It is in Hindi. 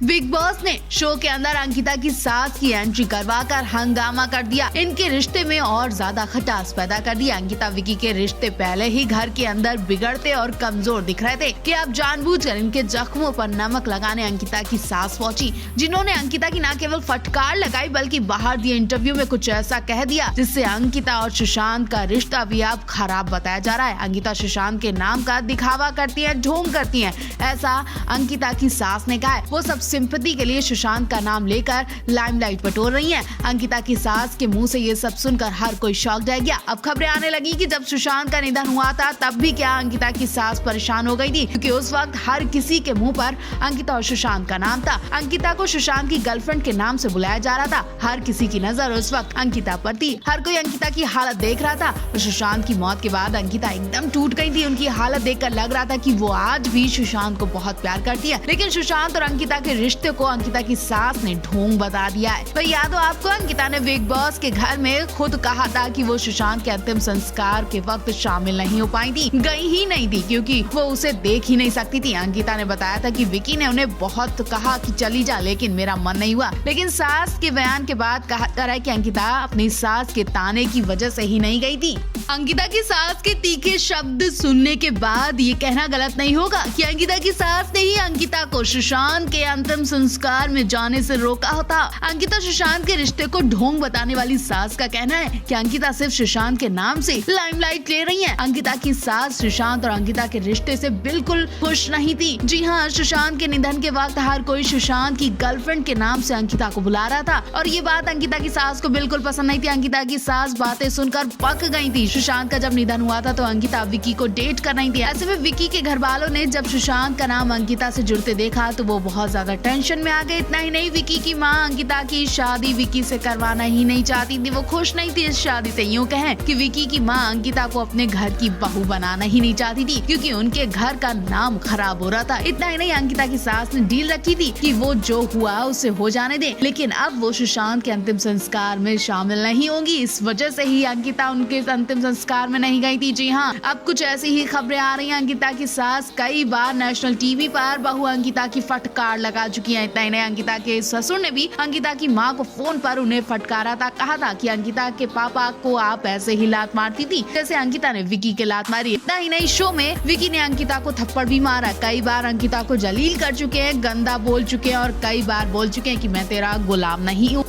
बिग बॉस ने शो के अंदर अंकिता की सास की एंट्री करवाकर हंगामा कर दिया। इनके रिश्ते में और ज्यादा खटास पैदा कर दिया। अंकिता विकी के रिश्ते पहले ही घर के अंदर बिगड़ते और कमजोर दिख रहे थे कि अब जानबूझकर इनके जख्मों पर नमक लगाने अंकिता की सास पहुंची, जिन्होंने अंकिता की न केवल फटकार लगाई बल्कि बाहर दिए इंटरव्यू में कुछ ऐसा कह दिया जिससे अंकिता और सुशांत का रिश्ता भी अब खराब बताया जा रहा है। अंकिता सुशांत के नाम का दिखावा करती है, ढोंग करती है, ऐसा अंकिता की सास ने कहा है। वो सब सिंपैथी के लिए सुशांत का नाम लेकर लाइमलाइट बटोर रही हैं। अंकिता की सास के मुंह से ये सब सुनकर हर कोई शॉक रह गया। अब खबरें आने लगी कि जब सुशांत का निधन हुआ था तब भी क्या अंकिता की सास परेशान हो गई थी, क्योंकि उस वक्त हर किसी के मुंह पर अंकिता और सुशांत का नाम था। अंकिता को सुशांत की गर्लफ्रेंड के नाम से बुलाया जा रहा था। हर किसी की नजर उस वक्त अंकिता पर थी। हर कोई अंकिता की हालत देख रहा था। और सुशांत की मौत के बाद अंकिता एकदम टूट गई थी। उनकी हालत देखकर लग रहा था कि वो आज भी सुशांत को बहुत प्यार करती है, लेकिन सुशांत और अंकिता के रिश्ते को अंकिता की सास ने ढोंग बता दिया है। तो याद हो आपको, अंकिता ने बिग बॉस के घर में खुद कहा था कि वो सुशांत के अंतिम संस्कार के वक्त शामिल नहीं हो पाई थी, गई ही नहीं थी, क्योंकि वो उसे देख ही नहीं सकती थी। अंकिता ने बताया था कि विकी ने उन्हें बहुत कहा कि चली जा, लेकिन मेरा मन नहीं हुआ। लेकिन सास के बयान के बाद कहा जा रहा है कि अंकिता अपनी सास के ताने की वजह से ही नहीं गई थी। अंकिता की सास के तीखे शब्द सुनने के बाद ये कहना गलत नहीं होगा कि अंकिता की सास ने ही अंकिता को सुशांत के अंतिम संस्कार में जाने से रोका था। अंकिता सुशांत के रिश्ते को ढोंग बताने वाली सास का कहना है कि अंकिता सिर्फ सुशांत के नाम से लाइमलाइट ले रही है। अंकिता की सास सुशांत और अंकिता के रिश्ते से बिल्कुल खुश नहीं थी। जी हाँ, सुशांत के निधन के वक्त हर कोई सुशांत की गर्लफ्रेंड के नाम से अंकिता को बुला रहा था और ये बात अंकिता की सास को बिल्कुल पसंद नहीं थी। अंकिता की सास बातें सुनकर पक गई थी। सुशांत का जब निधन हुआ था तो अंकिता विकी को डेट कर रही थी। ऐसे में विकी के घर वालों ने जब सुशांत का नाम अंकिता से जुड़ते देखा तो वो बहुत ज्यादा टेंशन में आ गए। इतना ही नहीं, विकी की माँ अंकिता की शादी विकी से करवाना ही नहीं चाहती थी। वो खुश नहीं थी इस शादी से। यूँ कहें कि विकी की माँ अंकिता को अपने घर की बहू बनाना ही नहीं चाहती थी, क्योंकि उनके घर का नाम खराब हो रहा था। इतना ही नहीं, अंकिता की सास ने डील रखी थी कि वो जो हुआ उसे हो जाने दे, लेकिन अब वो सुशांत के अंतिम संस्कार में शामिल नहीं होंगी। इस वजह से ही अंकिता उनके अंतिम संस्कार में नहीं गई थी। जी हाँ, अब कुछ ऐसी ही खबरें आ रही हैं। अंकिता की सास कई बार नेशनल टीवी पर बहू अंकिता की फटकार लगा चुकी है। इतना ही नहीं, अंकिता के ससुर ने भी अंकिता की माँ को फोन पर उन्हें फटकारा था, कहा था कि अंकिता के पापा को आप ऐसे ही लात मारती थी जैसे अंकिता ने विकी के लात मारी। इतना ही नहीं, शो में विकी ने अंकिता को थप्पड़ भी मारा। कई बार अंकिता को जलील कर चुके हैं, गंदा बोल चुके हैं और कई बार बोल चुके हैं कि मैं तेरा गुलाम नहीं हूँ।